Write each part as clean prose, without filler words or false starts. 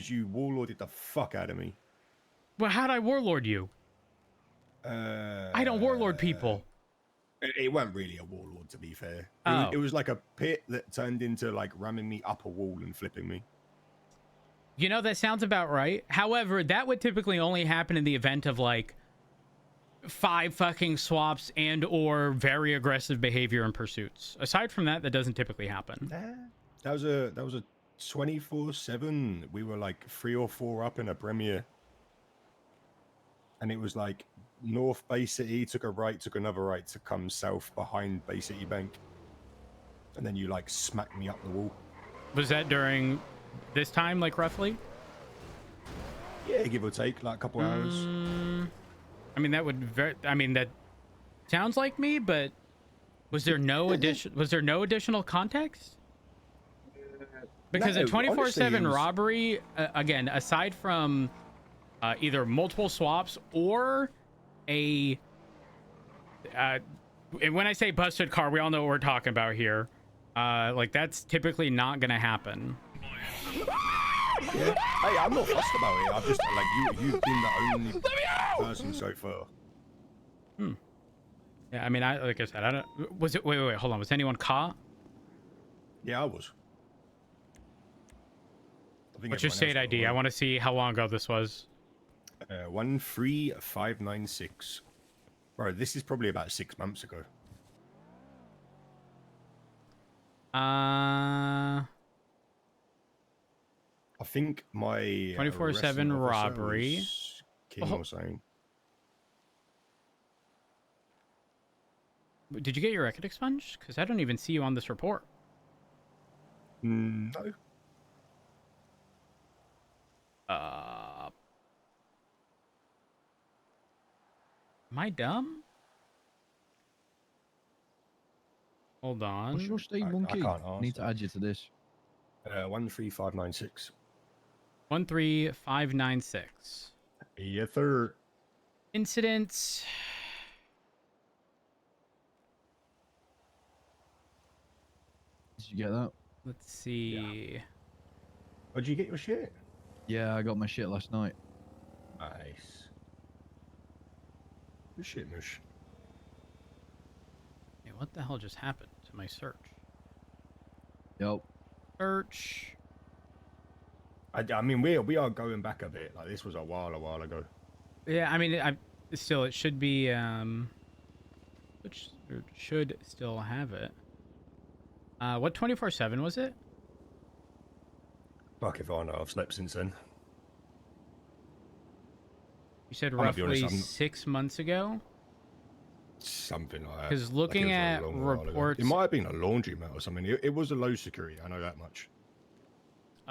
because you warlorded the fuck out of me. Well, how'd I warlord you? I don't warlord people. It wasn't really a warlord, to be fair. Oh. It was like a pit that turned into like ramming me up a wall and flipping me. You know, that sounds about right. However, that would typically only happen in the event of like 5 fucking swaps and or very aggressive behavior and pursuits. Aside from that, that doesn't typically happen. That was a 24/7. We were like 3 or 4 up in a premier, and it was like North Bay City took a right, took another right to come south behind Bay City Bank, and then you like smacked me up the wall. Was that during this time, like roughly? Yeah, give or take, like a couple hours. I mean, that would that sounds like me, but was there no additional context? Because No, a 24/7 honestly, robbery, again, aside from either multiple swaps or a and when I say busted car, we all know what we're talking about here. Like that's typically not gonna happen. Yeah. Hey, I'm not fussed about it. I've just like you've been the only person so far. Yeah, I mean, like I said, I don't. Was it? Wait, hold on. Was anyone caught? Yeah, I was. What's your state ID? I want to see how long ago this was. 13596. Bro, this is probably about 6 months ago. I think my 24/7 robbery. King or something. Did you get your record expunged? Because I don't even see you on this report. No. Am I dumb? Hold on. What's your state, Monkey? I can't answer. Need to add you to this. 13596. 13596. Yes, sir. Incidents. Did you get that? Let's see. Yeah. Oh, did you get your shit? Yeah, I got my shit last night. Nice. Good shit, Mush. Hey, what the hell just happened to my search? Yep. Search. I mean, we are going back a bit. Like this was a while ago. Yeah, I mean, it should be which should still have it. What 24/7 was it? Fuck if I know. I've slept since then. You said I'll be roughly honest, 6 months ago. Something like that. Because looking at reports, it might have been a laundromat or something. It was a low security. I know that much.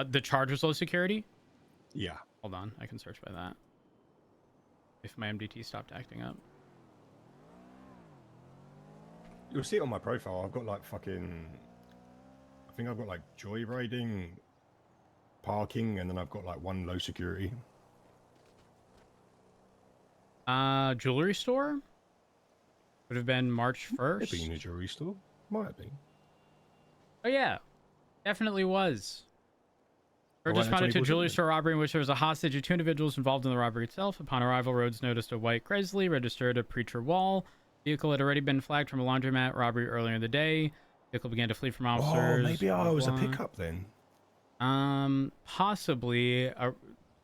the charge was low security. Yeah. Hold on, I can search by that. If my MDT stopped acting up. You'll see it on my profile. I've got like fucking. I think I've got like joyriding, parking, and then I've got like 1 low security. Jewelry store. Would have been March 1st. Might have been a jewelry store. Might have been. Oh yeah, definitely was. Rhodes responded to a jewelry store robbery in which there was a hostage of 2 individuals involved in the robbery itself. Upon arrival, Rhodes noticed a white Grizzly registered a Preacher Wall. Vehicle had already been flagged from a laundromat robbery earlier in the day. Vehicle began to flee from officers. Oh, maybe I was a pickup then. Possibly.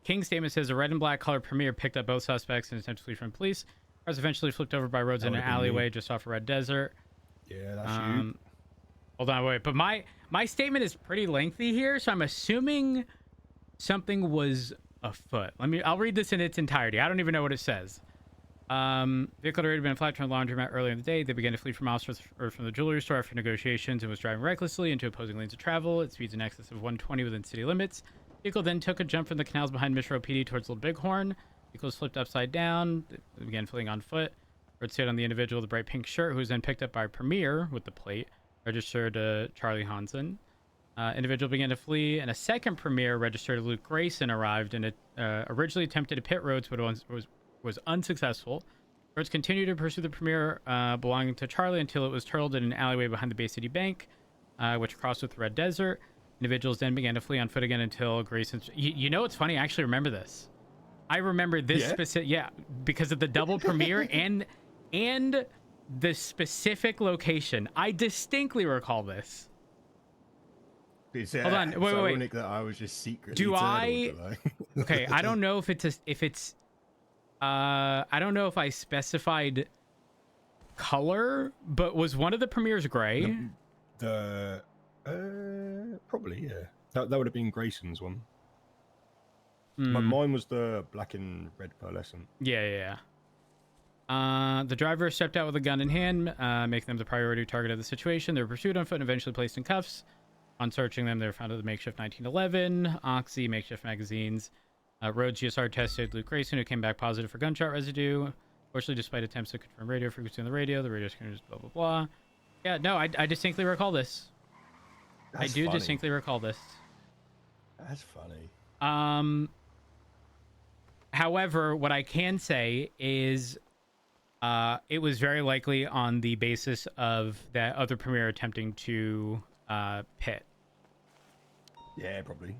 King's statement says a red and black colored Premier picked up both suspects and attempted to flee from police. Cars eventually flipped over by Rhodes in an alleyway just off a red desert. Yeah, that's you. Hold on, wait. But my statement is pretty lengthy here, so I'm assuming something was afoot. I'll read this in its entirety. I don't even know what it says. Vehicle had already been flagged from the laundromat earlier in the day. They began to flee from officers or from the jewelry store after negotiations and was driving recklessly into opposing lanes of travel at speeds in excess of 120 within city limits. Vehicle then took a jump from the canals behind Mission Road PD towards Little Bighorn. Vehicle was flipped upside down. They began fleeing on foot. Road stayed on the individual with the bright pink shirt, who was then picked up by Premier with the plate registered to Charlie Hansen. Individual began to flee, and a second Premier registered to Luke Grayson arrived and originally attempted to pit Rhodes, but was unsuccessful. Rhodes continued to pursue the Premier belonging to Charlie until it was turtled in an alleyway behind the Bay City Bank, which crossed with Red Desert. Individuals then began to flee on foot again until Grayson's. You know what's funny? I actually remember this. I remember this specific, because of the double premiere and the specific location. I distincly recall this. Hold on, wait. Ironic that I was just secretly. Okay, I don't know I don't know if I specified color, but was one of the premieres gray? Probably, yeah. That would have been Grayson's one. Mm. But mine was the black and red pearlescent. Yeah. The driver stepped out with a gun in hand, making them the priority target of the situation. They were pursued on foot and eventually placed in cuffs. On searching them, they were found with a makeshift 1911, Oxy, makeshift magazines. Road GSR tested Luke Grayson, who came back positive for gunshot residue. Fortunately, despite attempts to confirm radio frequency on the radio screen just blah, blah, blah. Yeah, no, I distinctly recall this. That's funny. distinctly recall this. That's funny. However, what I can say is it was very likely on the basis of that other premiere attempting to pit. Yeah, probably.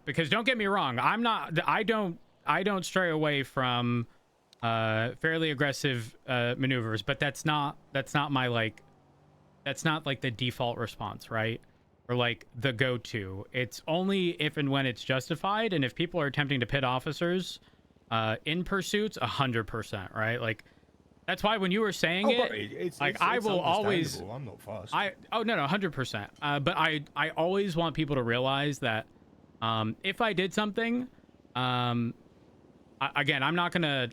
Because don't get me wrong, I don't stray away from fairly aggressive maneuvers, but that's not my that's not like the default response, right? Or like the go-to. It's only if and when it's justified, and if people are attempting to pit officers in pursuits, 100%, right? Like that's why when you were saying it's I will always. I'm not fast. No, 100%. But I always want people to realize that if I did something, again, I'm not gonna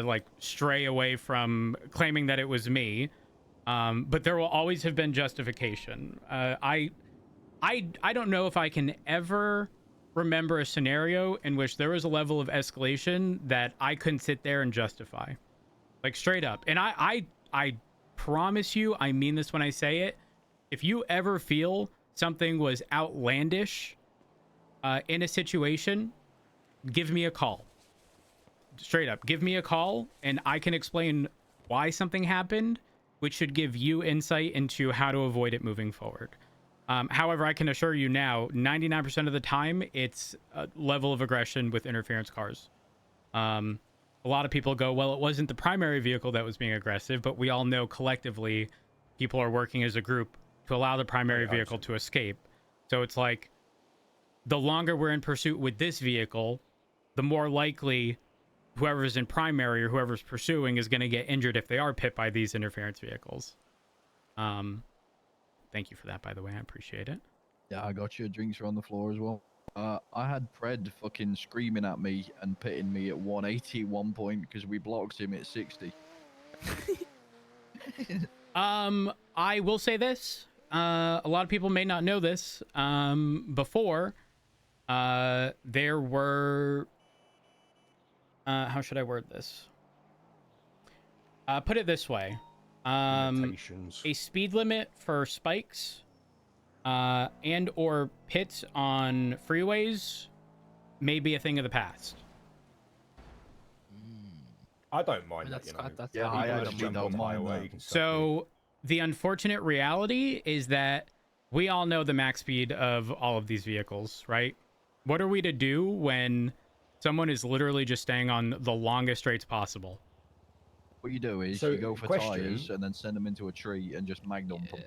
like stray away from claiming that it was me. But there will always have been justification. I don't know if I can ever remember a scenario in which there was a level of escalation that I couldn't sit there and justify, like straight up. And I promise you, I mean this when I say it. If you ever feel something was outlandish in a situation, give me a call. Straight up, give me a call, and I can explain why something happened, which should give you insight into how to avoid it moving forward. However, I can assure you now, 99% of the time, it's a level of aggression with interference cars. A lot of people go, well, it wasn't the primary vehicle that was being aggressive, but we all know collectively people are working as a group to allow the primary vehicle to escape. So it's like, the longer we're in pursuit with this vehicle, the more likely whoever's in primary or whoever's pursuing is going to get injured if they are pit by these interference vehicles. Thank you for that, by the way. I appreciate it. Yeah, I got you. Drinks are on the floor as well. I had Pred fucking screaming at me and pitting me at 180 at one point because we blocked him at 60. I will say this. A lot of people may not know this. Before, there were... how should I word this? Put it this way. A speed limit for spikes and or pits on freeways may be a thing of the past. I don't mind that, I don't mind that. So the unfortunate reality is that we all know the max speed of all of these vehicles, right? What are we to do when someone is literally just staying on the longest straights possible? What you do is you go for tires and then send them into a tree and just magnum them.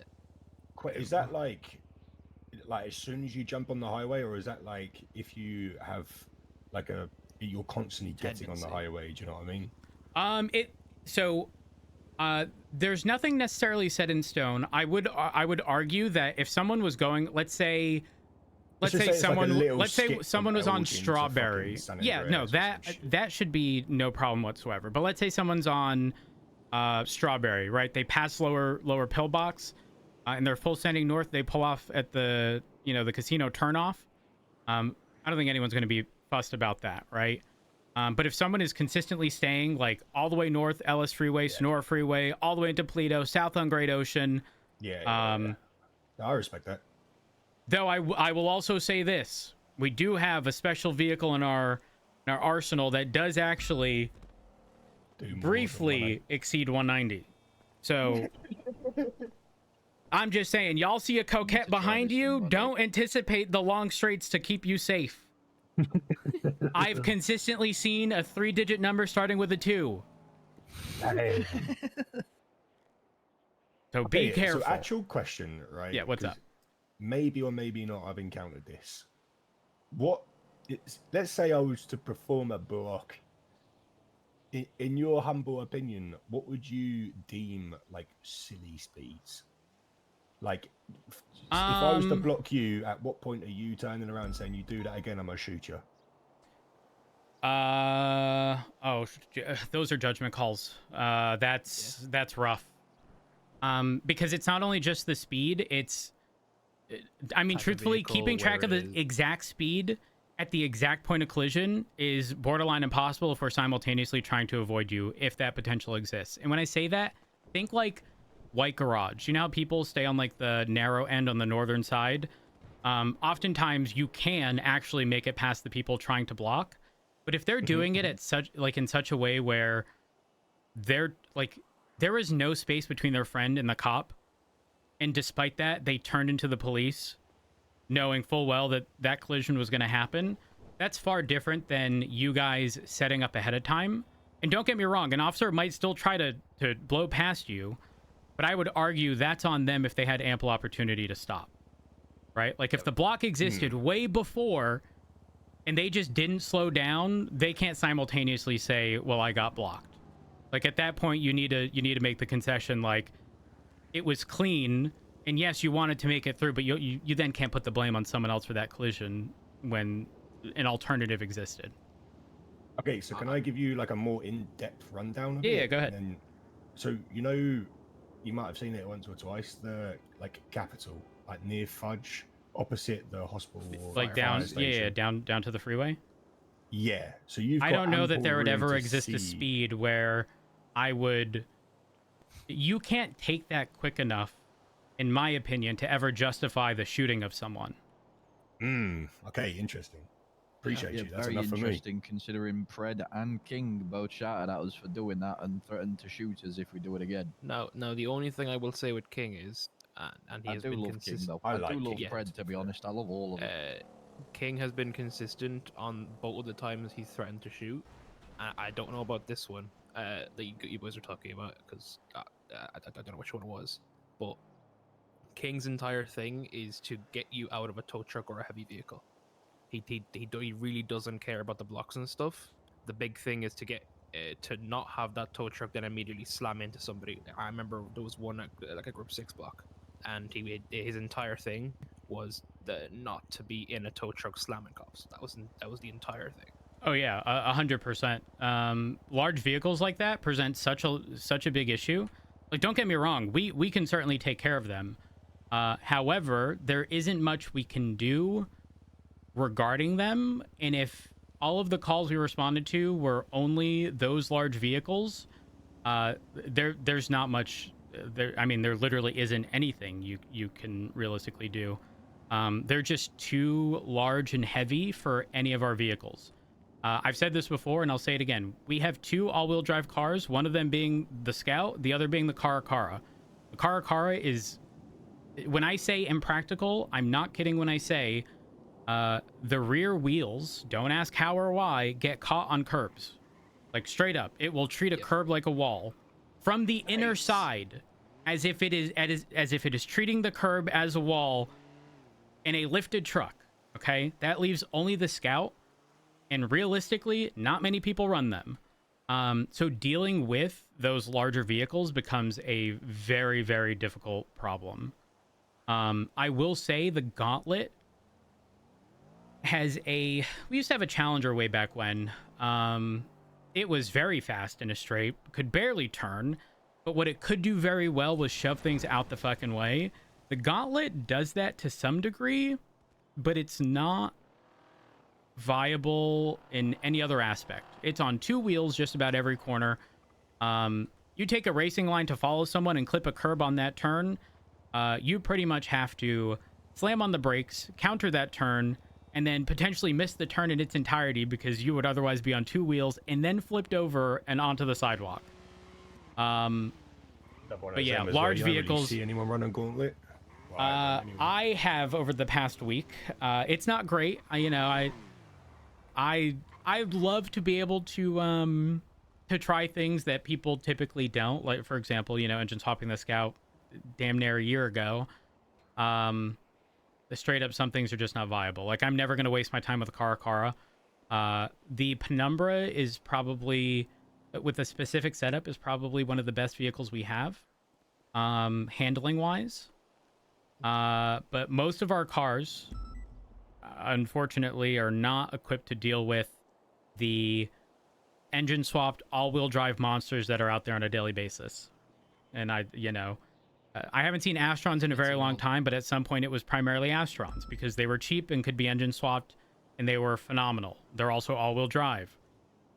Is that like as soon as you jump on the highway, or is that like if you have like you're constantly getting on the highway? Do you know what I mean? There's nothing necessarily set in stone. I would argue that if someone was going, let's say someone was on Strawberry. Yeah, no, that should be no problem whatsoever. But let's say someone's on Strawberry, right? They pass lower pillbox, and they're full sending north. They pull off at the the casino turnoff. I don't think anyone's going to be fussed about that, right? But if someone is consistently staying like all the way north, Ellis Freeway, Sonora Freeway, all the way into Toledo, south on Great Ocean, I respect that. Though I will also say this: we do have a special vehicle in our arsenal that does actually briefly exceed 190. So I'm just saying, y'all see a coquette behind you, don't anticipate the long straights to keep you safe. I've consistently seen a 3-digit number starting with a 2. So be careful. So actual question, right? Yeah, what's up? Maybe or maybe not I've encountered this. Let's say I was to perform a block. In your humble opinion, what would you deem like silly speeds? Like, if I was to block you, at what point are you turning around saying, you do that again, I'm gonna shoot you? Those are judgment calls. That's rough. Because it's not only just the speed, it's, I mean, truthfully, keeping track of the exact speed at the exact point of collision is borderline impossible if we're simultaneously trying to avoid you, if that potential exists. And when I say that, think like white garage. You know how people stay on like the narrow end on the northern side? Oftentimes you can actually make it past the people trying to block, but if they're doing it at in such a way where they're like, there is no space between their friend and the cop, and despite that they turned into the police knowing full well that that collision was going to happen, that's far different than you guys setting up ahead of time. And don't get me wrong, an officer might still try to blow past you, but I would argue that's on them if they had ample opportunity to stop, right? Like if the block existed way before and they just didn't slow down, they can't simultaneously say, well, I got blocked. Like at that point, you need to make the concession, like it was clean, and yes, you wanted to make it through, but you then can't put the blame on someone else for that collision when an alternative existed. Okay, so can I give you like a more in-depth rundown of it? Yeah, go ahead. And so you might have seen it once or twice. The like Capitol, like near Fudge, opposite the hospital. Like down to the freeway. Yeah, so you've. I don't know that there would ever exist a speed where I would. You can't take that quick enough, in my opinion, to ever justify the shooting of someone. Okay, interesting. Appreciate you. That's very enough for me. interesting, considering Pred and King both shouted at us for doing that and threatened to shoot us if we do it again. No, the only thing I will say with King is, and he I has do been love consistent. King though. I I like do love King. Pred, to be honest. I love all of them. King has been consistent on both of the times he threatened to shoot. I don't know about this one that you boys are talking about, because I don't know which one it was. But King's entire thing is to get you out of a tow truck or a heavy vehicle. He really doesn't care about the blocks and stuff. The big thing is to get to not have that tow truck then immediately slam into somebody. I remember there was one at like a group 6 block, and his entire thing was not to be in a tow truck slamming cops. That was the entire thing. Oh yeah, 100%. Large vehicles like that present such a big issue. Like, don't get me wrong, we can certainly take care of them. However, there isn't much we can do regarding them, and if all of the calls we responded to were only those large vehicles, there's not much. I mean, there literally isn't anything you can realistically do. They're just too large and heavy for any of our vehicles. I've said this before, and I'll say it again. We have 2 all-wheel drive cars, one of them being the Scout, the other being the Caracara. The Caracara is, when I say impractical, I'm not kidding when I say the rear wheels, don't ask how or why, get caught on curbs. Like, straight up. It will treat a curb like a wall. From the inner side, as if it is treating the curb as a wall in a lifted truck. Okay? That leaves only the Scout. And realistically, not many people run them. So dealing with those larger vehicles becomes a very, very difficult problem. I will say the Gauntlet has we used to have a Challenger way back when. It was very fast in a straight, could barely turn, but what it could do very well was shove things out the fucking way. The Gauntlet does that to some degree, but it's not viable in any other aspect. It's on 2 wheels just about every corner. You take a racing line to follow someone and clip a curb on that turn, you pretty much have to slam on the brakes, counter that turn, and then potentially miss the turn in its entirety because you would otherwise be on 2 wheels and then flipped over and onto the sidewalk. But yeah, large vehicles. See anyone running gauntlet? Well, I don't anyway. I have over the past week. It's not great. I'd love to be able to try things that people typically don't. Like, for example, engine swapping the Scout damn near a year ago. The straight up, some things are just not viable. Like, I'm never going to waste my time with a Caracara. The Penumbra is probably, with a specific setup, is probably one of the best vehicles we have, handling wise. But most of our cars, unfortunately, are not equipped to deal with the engine swapped all-wheel drive monsters that are out there on a daily basis. And I haven't seen Astrons in a very long time, but at some point it was primarily Astrons because they were cheap and could be engine swapped, and they were phenomenal. They're also all-wheel drive,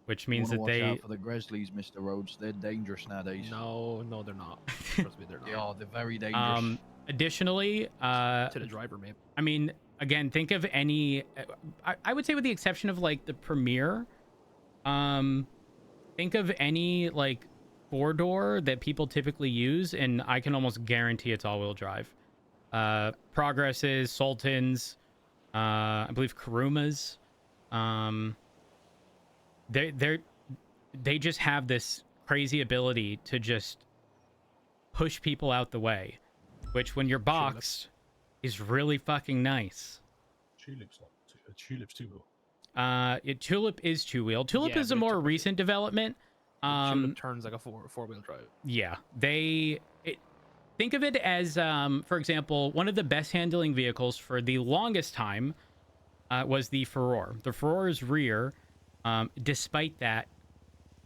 which means that watch out for the Gresleys, Mr. Rhodes. They're dangerous nowadays. No, they're not. Trust me, they're not. They are. They're very dangerous. Additionally, To the driver, maybe. I mean, again, think of any. I would say, with the exception of like the Premier, think of any like 4-door that people typically use, and I can almost guarantee it's all-wheel drive. Progresses, Sultans, I believe Karumas. They just have this crazy ability to just push people out the way, which when you're boxed is really fucking nice. Tulip's not. Tulip's two-wheel. Tulip is two-wheel. Tulip Yeah, is a but more it's- recent development. Tulip turns like a four-wheel drive. Yeah, think of it as, for example, one of the best handling vehicles for the longest time was the Furore. The Furore's rear, despite that,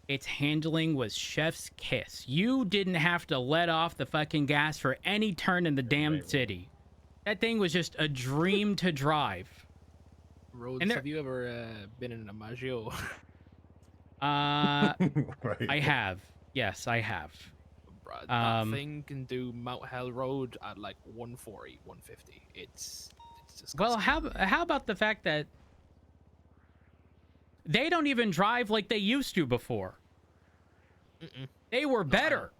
its handling was chef's kiss. You didn't have to let off the fucking gas for any turn in the damn city. That thing was just a dream to drive. Rhodes, have you ever been in a Maggio? Right. I have. Yes, I have. Bruh, that thing can do Mount Hell Road at like 140, 150. It's disgusting. Well, how about the fact that they don't even drive like they used to before? They were better.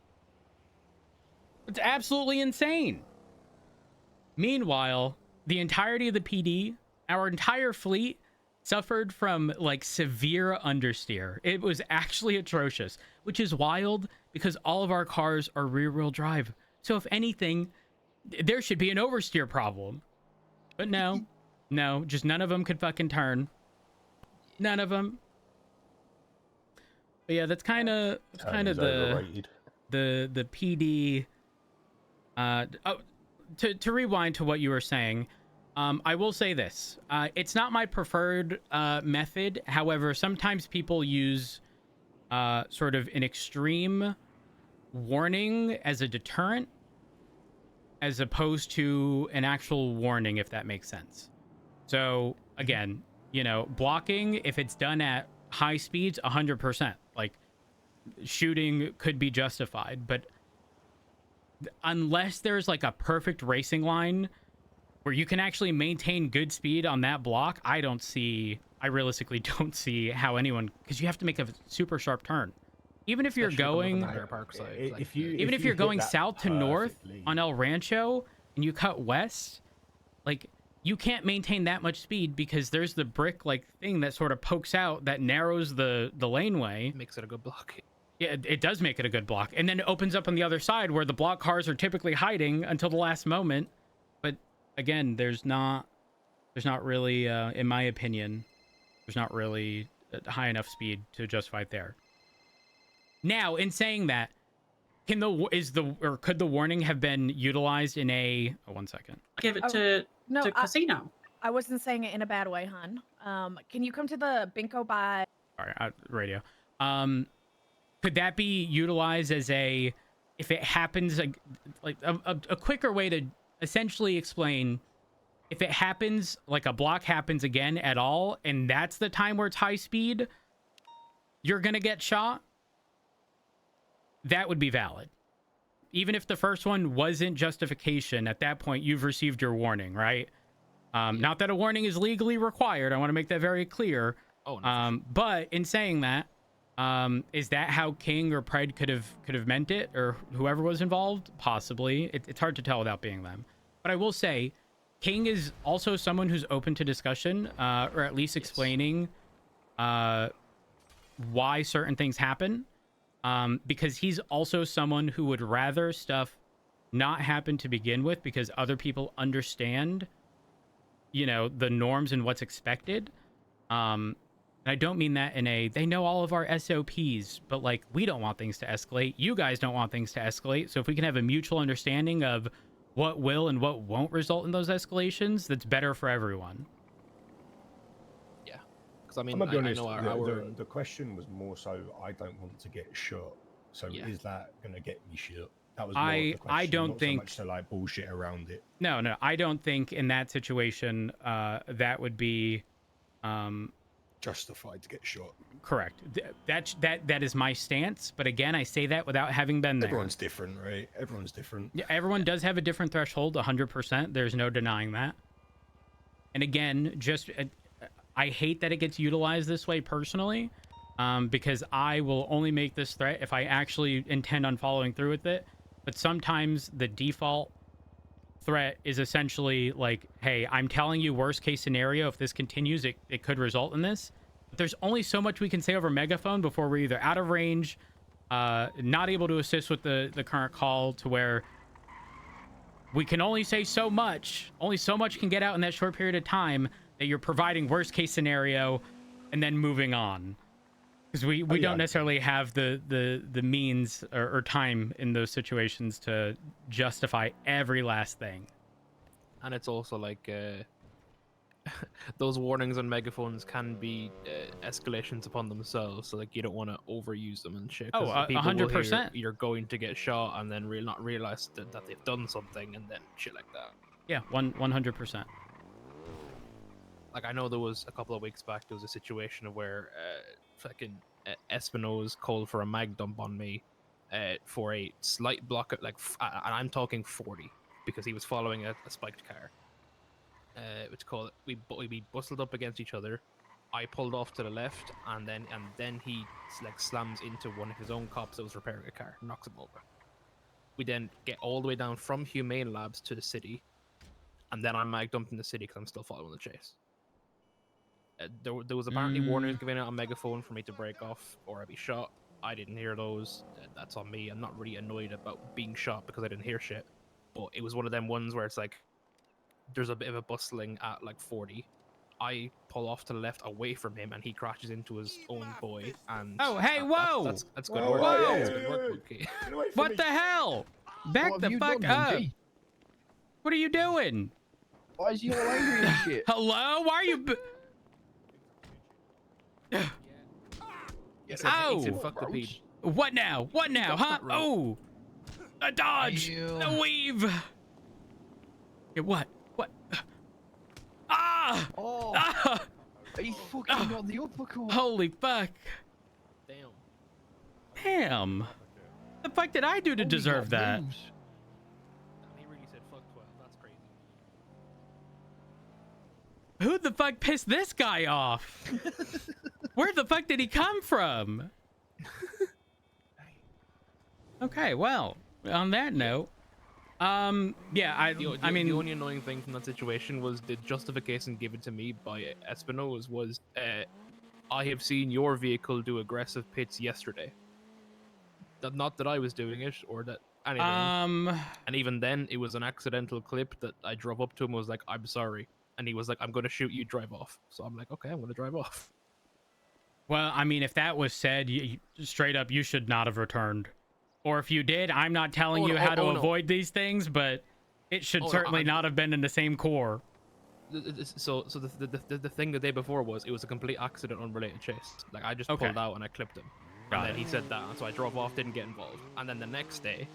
It's absolutely insane. Meanwhile, the entirety of the PD, our entire fleet, suffered from like severe understeer. It was actually atrocious, which is wild because all of our cars are rear-wheel drive. So if anything, there should be an oversteer problem. But no, just none of them could fucking turn. None of them. But yeah, that's kind of the PD. To rewind to what you were saying, I will say this: it's not my preferred method. However, sometimes people use sort of an extreme warning as a deterrent, as opposed to an actual warning, if that makes sense. So again, blocking, if it's done at high speeds, 100%, like shooting could be justified, but unless there's like a perfect racing line where you can actually maintain good speed on that block, I realistically don't see how anyone, because you have to make a super sharp turn. Even if you're going, even if you're going south to north on El Rancho and you cut west, like you can't maintain that much speed because there's the brick like thing that sort of pokes out that narrows the laneway. Makes it a good block. Yeah, it does make it a good block, and then it opens up on the other side where the block cars are typically hiding until the last moment. But again, there's not really, in my opinion, there's not really high enough speed to justify it there. Now, in saying that, could the warning have been utilized in a? Oh, 1 second. Give it to casino. I wasn't saying it in a bad way, hun. Can you come to the Binko by? All right, radio. Could that be utilized as a, if it happens, like a quicker way to essentially explain, if it happens, like a block happens again at all, and that's the time where it's high speed, you're gonna get shot. That would be valid. Even if the first one wasn't justification, at that point, you've received your warning, right? Not that a warning is legally required. I want to make that very clear. Oh, no, but in saying that, Is that how King or Pred could have meant it, or whoever was involved? Possibly. It's hard to tell without being them. But I will say, King is also someone who's open to discussion, or at least explaining why certain things happen, because he's also someone who would rather stuff not happen to begin with because other people understand, you know, the norms and what's expected. And I don't mean that in a, they know all of our SOPs, but like, we don't want things to escalate. You guys don't want things to escalate. So if we can have a mutual understanding of what will and what won't result in those escalations, that's better for everyone. Yeah. Because I mean, I'm gonna be honest, I know the question was more so, I don't want to get shot. So Yeah. is that going to get me shot? That was more of the question, I don't not think so much to like bullshit around it. No, I don't think in that situation that would be Justified to get shot. correct. That is my stance. But again, I say that without having been there. Everyone's different, right? Everyone's different. Yeah, everyone does have a different threshold, 100%. There's no denying that. And again, just I hate that it gets utilized this way personally, because I will only make this threat if I actually intend on following through with it. But sometimes the default threat is essentially like, hey, I'm telling you worst case scenario, if this continues, it could result in this. But there's only so much we can say over megaphone before we're either out of range, not able to assist with the current call, to where we can only say so much. Only so much can get out in that short period of time that you're providing worst case scenario and then moving on. Because we don't necessarily have the means or time in those situations to justify every last thing. And it's also like those warnings on megaphones can be escalations upon themselves. So like, you don't want to overuse them and shit. Oh, 100%. You're going to get shot and then not realize that they've done something and then shit like that. Yeah, 100%. Like, I know there was a couple of weeks back, there was a situation where fucking Espino's called for a mag dump on me for a slight block, and I'm talking 40, because he was following a spiked car. We bustled up against each other. I pulled off to the left, and then he like slams into one of his own cops that was repairing a car, knocks him over. We then get all the way down from Humane Labs to the city, and then I'm mag dumped in the city because I'm still following the chase. There was apparently warnings given out on megaphone for me to break off or I'd be shot. I didn't hear those. That's on me. I'm not really annoyed about being shot because I didn't hear shit. But it was one of them ones where it's like, there's a bit of a bustling at like 40. I pull off to the left away from him and he crashes into his own boy. And oh, hey, whoa! That's good Whoa, work. whoa, That's yeah, good work, yeah, okay. Get away from What me. the hell? Back What the have you fuck done, up. Monkey? What are you doing? Why is he all angry and shit? Hello? Why are you... He Ow! said, fuck the peep. What now? What now, huh? that road. Oh! A dodge! Ew. A weave! Yeah, what? What? Ah! Oh, Ah! he fucking got the uppercut. Holy fuck. Damn. Damn. The fuck did I do to Oh, he deserve got that? moves. He really said fuck 12. That's crazy. Who the fuck pissed this guy off? Where the fuck did he come from? Okay, well, on that note, yeah, I mean, the only annoying thing from that situation was the justification given to me by Espino's was, I have seen your vehicle do aggressive pits yesterday. Not that I was doing it or that anything. And even then, it was an accidental clip that I drove up to him and was like, I'm sorry. And he was like, I'm going to shoot you, drive off. So I'm like, okay, I'm going to drive off. well, I mean, if that was said, straight up, you should not have returned. Or if you did, I'm not telling you how to avoid these things, but it should certainly not have been in the same core. So the thing the day before was, it was a complete accident, unrelated chase. Like, I just pulled out and I clipped him. And then he said that, and so I drove off, didn't get involved. And then the next day,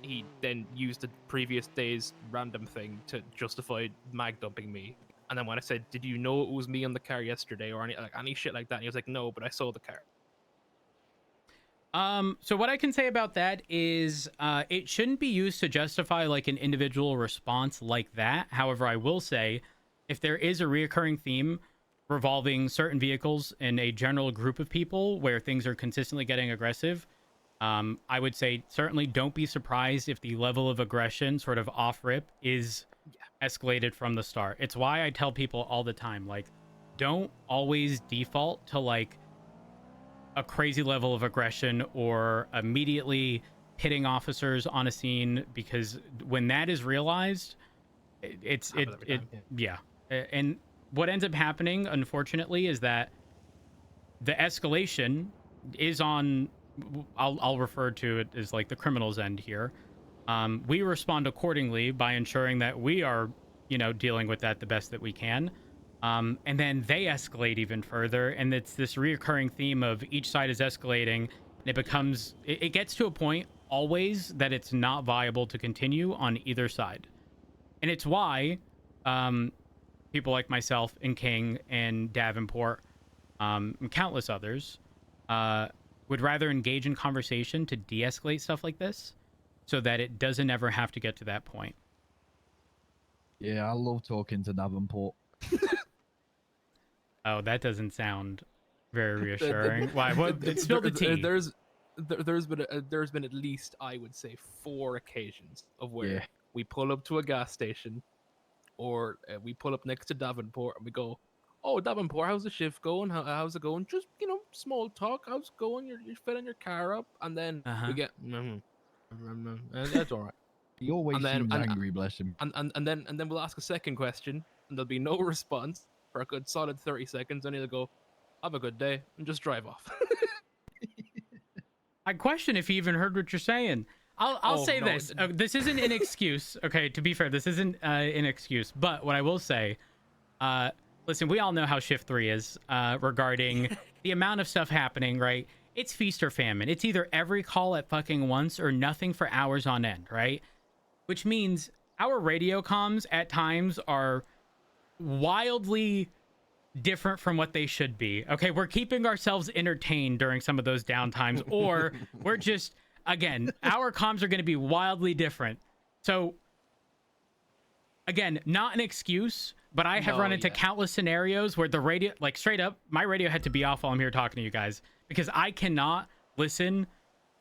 he then used the previous day's random thing to justify mag dumping me. And then when I said, did you know it was me on the car yesterday or any shit like that? And he was like, no, but I saw the car. So what I can say about that is, it shouldn't be used to justify like an individual response like that. However, I will say, if there is a reoccurring theme revolving certain vehicles in a general group of people where things are consistently getting aggressive, I would say certainly don't be surprised if the level of aggression sort of off rip is escalated from the start. It's why I tell people all the time, like, don't always default to like a crazy level of aggression or immediately hitting officers on a scene, because when that is realized, yeah. And what ends up happening, unfortunately, is that the escalation is on, I'll refer to it as like the criminal's end here. We respond accordingly by ensuring that we are, dealing with that the best that we can. And then they escalate even further. And it's this reoccurring theme of each side is escalating. And it gets to a point always that it's not viable to continue on either side. And it's why people like myself and King and Davenport and countless others would rather engage in conversation to de-escalate stuff like this so that it doesn't ever have to get to that point. Yeah, I love talking to Davenport. Oh, that doesn't sound very reassuring. Why? What? Spill the tea. There's been at least, I would say, 4 occasions of where we pull up to a gas station, or we pull up next to Davenport and we go, "Oh, Davenport, how's the shift going? How's it going? Just small talk. How's it going? You're filling your car up," and then we get, and that's all right. He always seems angry, bless him. And then we'll ask a second question, and there'll be no response for a good solid 30 seconds, and he'll go, "Have a good day," and just drive off. I question if he even heard what you're saying. I'll say this. This isn't an excuse. Okay, to be fair, this isn't an excuse. But what I will say, listen, we all know how Shift 3 is regarding the amount of stuff happening, right? It's feast or famine. It's either every call at fucking once or nothing for hours on end, right? Which means our radio comms at times are wildly different from what they should be. Okay, we're keeping ourselves entertained during some of those downtimes, or we're just, again, our comms are going to be wildly different. So again, not an excuse, but I have run into countless scenarios where the radio, like straight up, my radio had to be off while I'm here talking to you guys, because I cannot listen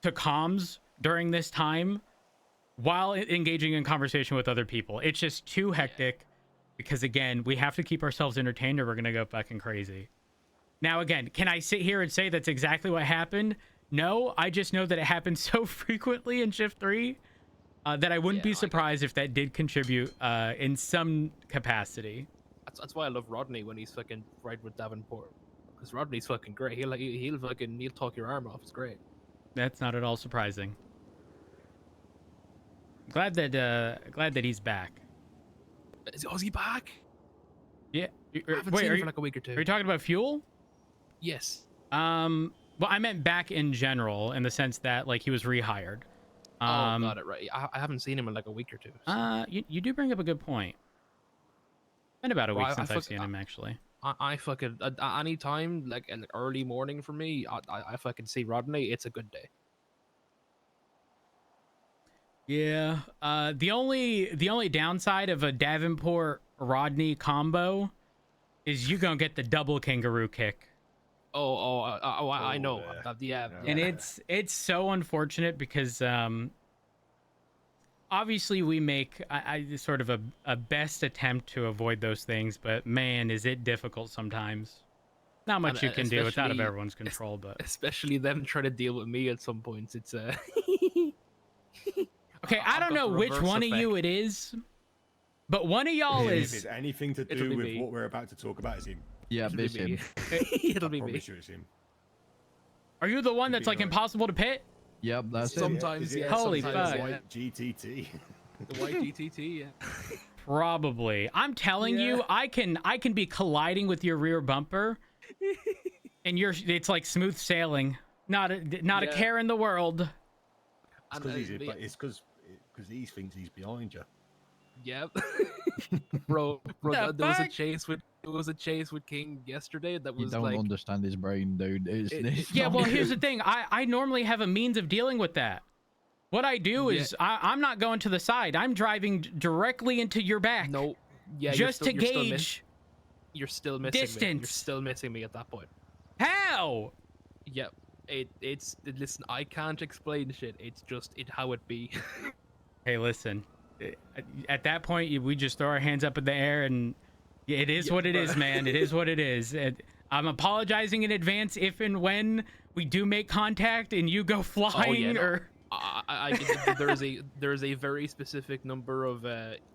to comms during this time while engaging in conversation with other people. It's just too hectic. Because again, we have to keep ourselves entertained or we're going to go fucking crazy. Now, again, can I sit here and say that's exactly what happened? No, I just know that it happens so frequently in Shift 3 that I wouldn't be surprised if that did contribute in some capacity. That's why I love Rodney when he's fucking right with Davenport. Because Rodney's fucking great. He'll talk your arm off. It's great. That's not at all surprising. Glad that he's back. Is he back? Yeah. I haven't seen him for like a week or two. Are you talking about Fuel? Yes. Well, I meant back in general, in the sense that like he was rehired. Got it right. I haven't seen him in like a week or two. So. You do bring up a good point. It's been about a week since I've seen him, actually. I fucking any time like in the early morning for me, I fucking see Rodney. It's a good day. Yeah. The only downside of a Davenport Rodney combo is you gonna get the double kangaroo kick. I know. Yeah. And it's so unfortunate because obviously we make I sort of a best attempt to avoid those things, but man, is it difficult sometimes. Not much you can do. It's out of everyone's control, but especially them trying to deal with me at some points. It's okay, I don't know which one of you it is, but one of y'all is. If it's anything to do with what we're about to talk about, is him. Yeah, it's him. It'll be me. Sure it's him. Are you the one that's like impossible to pit? Yep, that's sometimes. Yeah. Holy sometimes fuck! White GTT. The white GTT. Yeah. Probably. I'm telling you, I can be colliding with your rear bumper, and it's like smooth sailing. Not a care in the world. It's because he thinks he's behind you. Yep. bro, there was a chase with King yesterday that was you don't understand his brain, dude. Well, here's the thing. I normally have a means of dealing with that. What I do is I'm not going to the side. I'm driving directly into your back. No. Yeah. Just to gauge You're still missing me. You're Distance. still missing me at that point. How? Yep. Listen, I can't explain shit. It's just how it be. Hey, listen. At that point, we just throw our hands up in the air, and it is what it is, man. It is what it is. I'm apologizing in advance if and when we do make contact and you go flying or. There's a very specific number of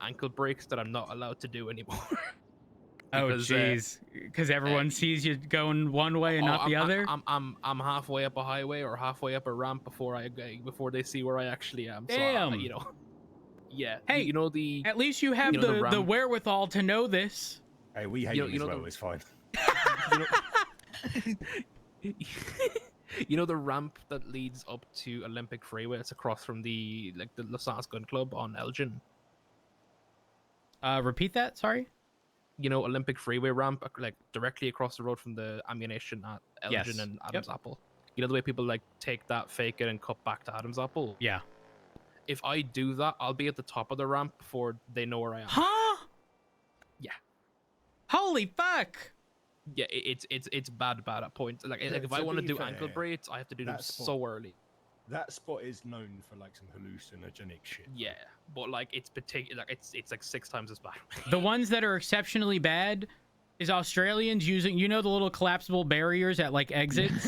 ankle breaks that I'm not allowed to do anymore. Oh jeez, because everyone sees you going one way and not the other. I'm halfway up a highway or halfway up a ramp before they see where I actually am. Damn. So, you know. Yeah. Hey, you know the. At least you have the wherewithal to know this. Hey, we hate you as well. It's fine. You know the ramp that leads up to Olympic Freeway? It's across from the Lassance Gun Club on Elgin. Repeat that. Sorry. You know, Olympic Freeway ramp, like directly across the road from the ammunition at Elgin and Adam's Apple. You know the way people like take that, fake it, and cut back to Adam's Apple? Yeah. If I do that, I'll be at the top of the ramp before they know where I am. Huh? Yeah. Holy fuck! Yeah, it's bad at points. Like if I want to do ankle braids, I have to do them so early. That spot is known for like some hallucinogenic shit. Yeah, but like it's particular, like it's like 6 times as bad. The ones that are exceptionally bad is Australians using, you know, the little collapsible barriers at like exits.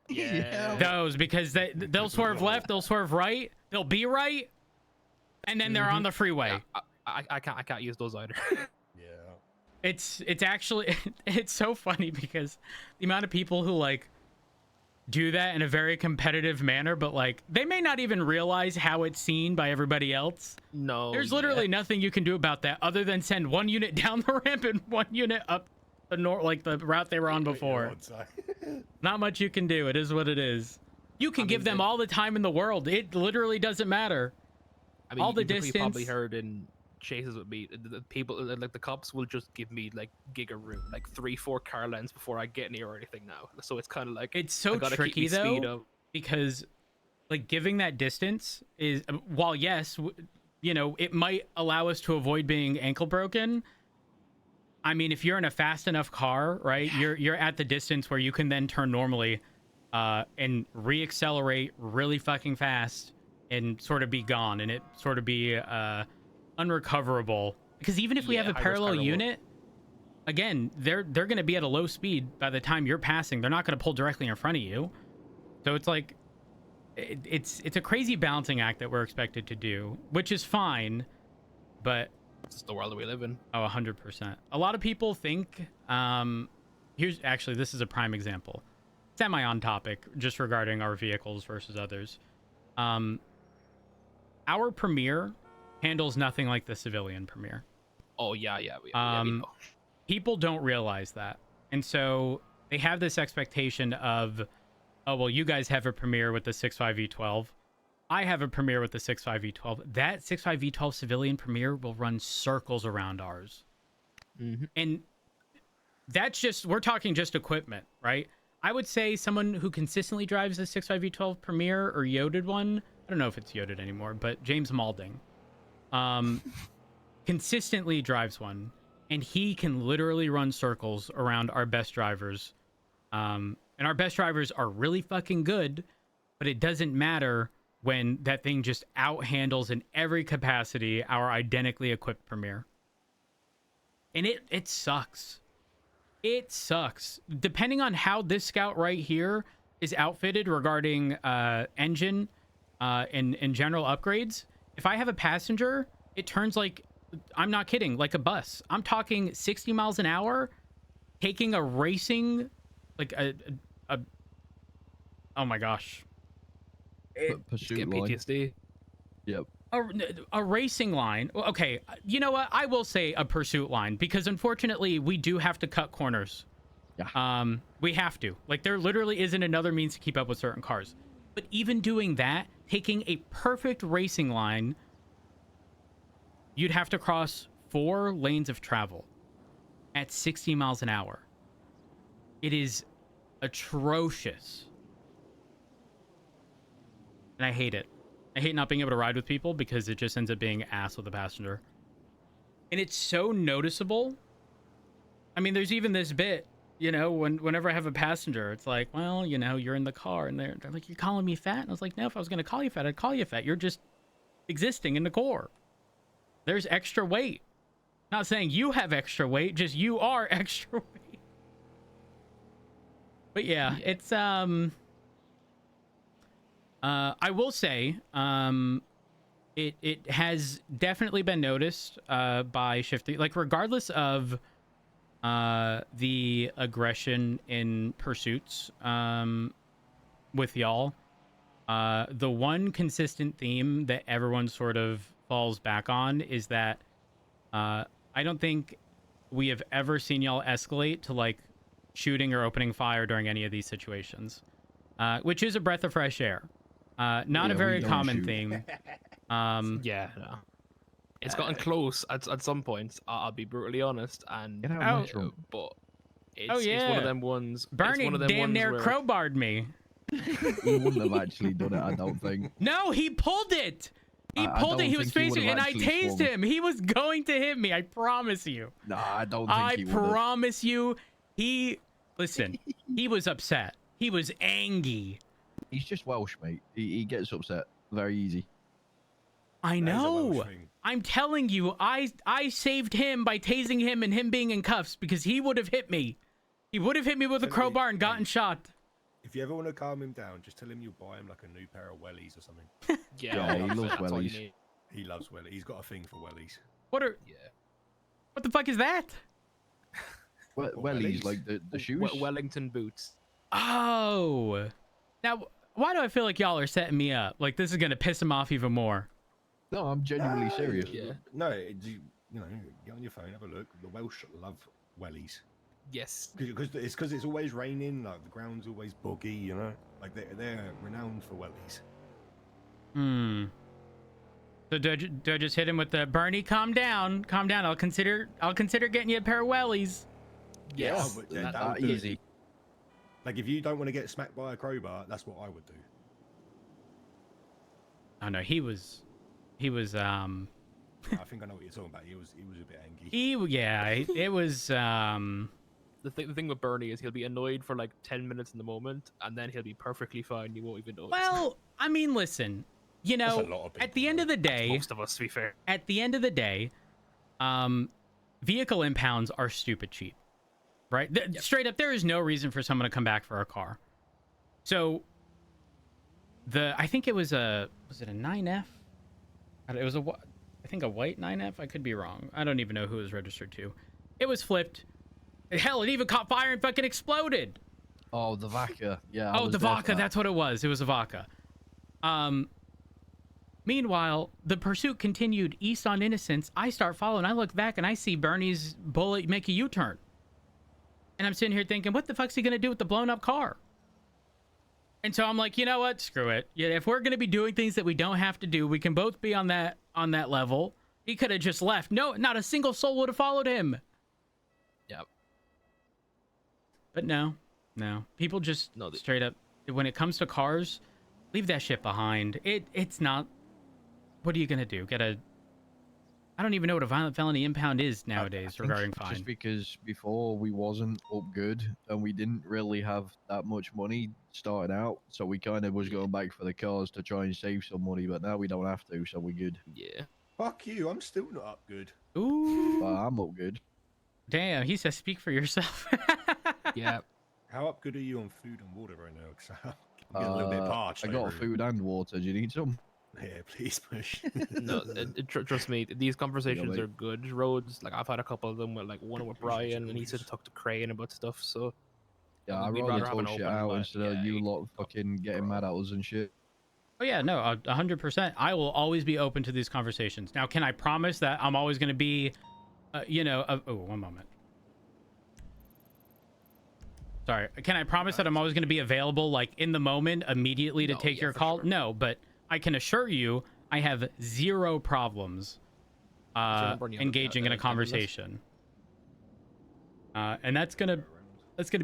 Yeah. Those, because they'll swerve left, they'll swerve right, they'll be right, and then they're on the freeway. Yeah, I can't use those either. Yeah. It's actually it's so funny because the amount of people who like do that in a very competitive manner, but like they may not even realize how it's seen by everybody else. No, there's literally nothing you can do about that other than send one unit down the ramp and one unit up the like the route they were on before. Not much you can do. It is what it is. You can give them all the time in the world. It literally doesn't matter. I mean, all the distance. You probably heard in chases with me, the people like the cops will just give me like giga room, like 3-4 car lengths before I get near or anything now. So it's kind of like it's so tricky though, because like giving that distance is, while yes, you know, it might allow us to avoid being ankle broken. I mean, if you're in a fast enough car, right, you're at the distance where you can then turn normally and reaccelerate really fucking fast and sort of be gone, and it sort of be unrecoverable. Because even if we have a parallel unit, again, they're going to be at a low speed by the time you're passing. They're not going to pull directly in front of you. So it's like it's a crazy balancing act that we're expected to do, which is fine, but it's the world that we live in. Oh, 100%. A lot of people think this is a prime example, semi on topic, just regarding our vehicles versus others. Our Premier handles nothing like the civilian Premier. Oh yeah, we know. People don't realize that, and so they have this expectation of, oh well, you guys have a Premier with the 6.5 V12. I have a Premier with the 6.5 V12. That 6.5 V12 civilian Premier will run circles around ours. And that's just, we're talking just equipment, right? I would say someone who consistently drives the 6.5 V12 Premier or Yoded one, I don't know if it's Yoded anymore, but James Malding, consistently drives one, and he can literally run circles around our best drivers. And our best drivers are really fucking good, but it doesn't matter when that thing just out-handles in every capacity our identically equipped Premier. And it sucks. It sucks. Depending on how this Scout right here is outfitted regarding engine and general upgrades, if I have a passenger, it turns like, I'm not kidding, like a bus. I'm talking 60 miles an hour, taking a racing, like a oh my gosh. Pursuit line. PTSD. Yep. A racing line. Okay, you know what? I will say a pursuit line, because unfortunately we do have to cut corners. Yeah. We have to. Like, there literally isn't another means to keep up with certain cars. But even doing that, taking a perfect racing line, you'd have to cross 4 lanes of travel at 60 miles an hour. It is atrocious. And I hate it. I hate not being able to ride with people because it just ends up being ass with a passenger. And it's so noticeable. I mean, there's even this bit, you know, whenever I have a passenger, it's like, well, you know, you're in the car, and they're like, you're calling me fat? And I was like, no, if I was going to call you fat, I'd call you fat. You're just existing in the core. There's extra weight. Not saying you have extra weight, just you are extra weight. But yeah, it's I will say, it has definitely been noticed by Shifty, like regardless of the aggression in pursuits with y'all. The one consistent theme that everyone sort of falls back on is that I don't think we have ever seen y'all escalate to like shooting or opening fire during any of these situations, which is a breath of fresh air. Not a very common theme. Yeah, no. It's gotten close at some points. I'll be brutally honest, and but it's one of them ones. Bernie it's one of them damn ones near where... crowbarred me. He wouldn't have actually done it, I don't think. No, he pulled it. He pulled it. He was facing, and I tased him. He was going to hit me. I promise you. No, I don't think he would. I promise you. Listen. He was upset. He was angry. He's just Welsh, mate. He gets upset very easy. I know. I'm telling you, I saved him by tasing him and him being in cuffs because he would have hit me. He would have hit me with a crowbar and gotten shot. If you ever want to calm him down, just tell him you'll buy him like a new pair of wellies or something. Yeah, he loves wellies. He loves wellies. He's got a thing for wellies. What the fuck is that? Wellies, like the shoes? Wellington boots. Oh. Now, why do I feel like y'all are setting me up? Like this is going to piss him off even more. No, I'm genuinely serious. Yeah. No, you know, get on your phone, have a look. The Welsh love wellies. Yes. Because it's always raining, like the ground's always boggy, you know? Like they're renowned for wellies. So do I just hit him with the Bernie, calm down. Calm down. I'll consider getting you a pair of wellies. Yes. Yeah, that easy. Like if you don't want to get smacked by a crowbar, that's what I would do. Oh no, he was I think I know what you're talking about. He was a bit angry. it was The thing with Bernie is he'll be annoyed for like 10 minutes in the moment, and then he'll be perfectly fine. You won't even notice. Well, I mean, listen, you know, at the end of the day, most of us, to be fair. At the end of the day, vehicle impounds are stupid cheap, right? Straight up, there is no reason for someone to come back for a car. So, I think it was it a 9F? It was I think a white 9F. I could be wrong. I don't even know who it was registered to. It was flipped. Hell, it even caught fire and fucking exploded. Oh, the Vaca. Yeah. Oh, the Vaca. That's what it was. It was a Vaca. Meanwhile, the pursuit continued east on Innocence. I start following. I look back and I see Bernie's bullet make a U-turn. And I'm sitting here thinking, what the fuck's he going to do with the blown up car? And so I'm like, you know what? Screw it. Yeah, if we're going to be doing things that we don't have to do, we can both be on that level. He could have just left. No, not a single soul would have followed him. Yep. But no. People just straight up, when it comes to cars, leave that shit behind. It's not. What are you gonna do? I don't even know what a violent felony impound is nowadays regarding fine. Just because before we wasn't up good and we didn't really have that much money starting out, so we kind of was going back for the cars to try and save some money. But now we don't have to, so we're good. Yeah. Fuck you! I'm still not up good. Ooh. I'm up good. Damn, he says speak for yourself. Yeah. How up good are you on food and water right now? Because I'm getting a little bit parched. I got food and water. Do you need some? Yeah, please push. No, trust me, these conversations are good. Roads, like I've had a couple of them with like one with Brian, and he said to talk to Crane about stuff. So yeah, I'd rather talk shit out instead of you lot fucking getting mad at us and shit. Oh yeah, no, 100%. I will always be open to these conversations. Now, can I promise that I'm always going to be, one moment. Sorry, can I promise that I'm always going to be available, like in the moment, immediately to take your call? Sure. No, but I can assure you, I have zero problems engaging in a conversation, and that's gonna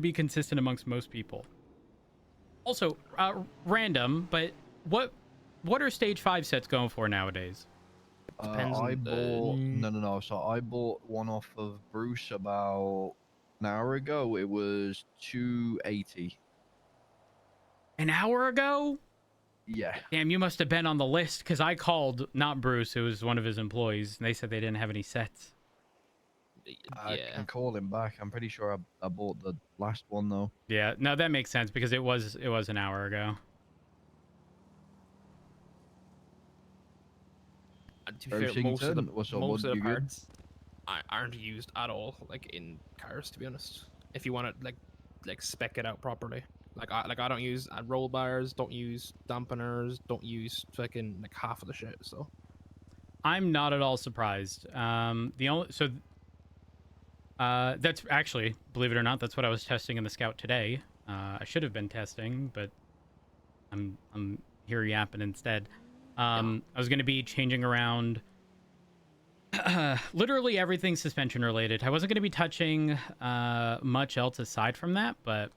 be consistent amongst most people. Also, random, but what are stage 5 sets going for nowadays? I bought no. So I bought one off of Bruce about An hour ago, it was 280. An hour ago? Yeah. Damn, you must have been on the list because I called not Bruce, it was one of his employees, and they said they didn't have any sets. I can call him back. I'm pretty sure I bought the last one though. Yeah, no, that makes sense because it was an hour ago. And to be fair, most of What's up, the bud? You good? parts aren't used at all, like in cars. To be honest, if you want to like spec it out properly, I don't use roll bars, don't use dampeners, don't use fucking like half of the shit. So I'm not at all surprised. That's actually, believe it or not, that's what I was testing in the Scout today. I should have been testing, but I'm here yapping instead. I was going to be changing around literally everything suspension related. I wasn't going to be touching much else aside from that, but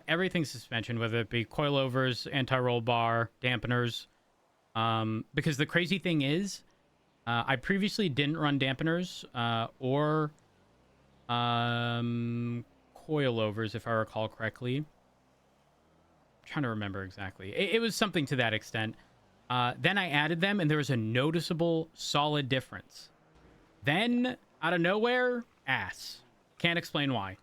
everything suspension, whether it be coilovers, anti-roll bar, dampeners. Because the crazy thing is, I previously didn't run dampeners or coilovers, if I recall correctly. I'm trying to remember exactly. It was something to that extent. Then I added them, and there was a noticeable, solid difference. Then, out of nowhere, ass. Can't explain why.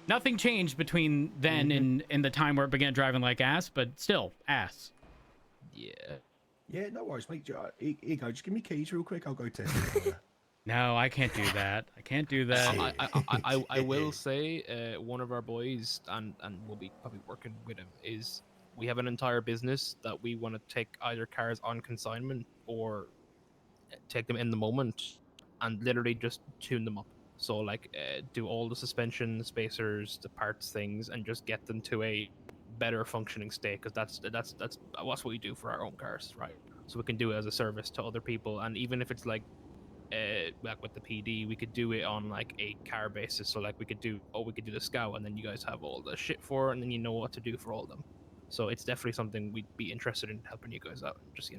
Nothing changed between then and the time where it began driving like ass, but still, ass. yeah. Yeah, no worries, mate. Here you go. Just give me keys real quick. I'll go test it for you. No, I can't do that. I can't do that. I will say one of our boys, and we'll be probably working with him, is we have an entire business that we want to take either cars on consignment or take them in the moment and literally just tune them up. So like do all the suspension, spacers, the parts things, and just get them to a better functioning state, because that's what we do for our own cars, right? So we can do it as a service to other people, and even if it's like with the PD, we could do it on like a car basis. So like we could do the Scout, and then you guys have all the shit for it, and then you know what to do for all of them. So it's definitely something we'd be interested in helping you guys out, just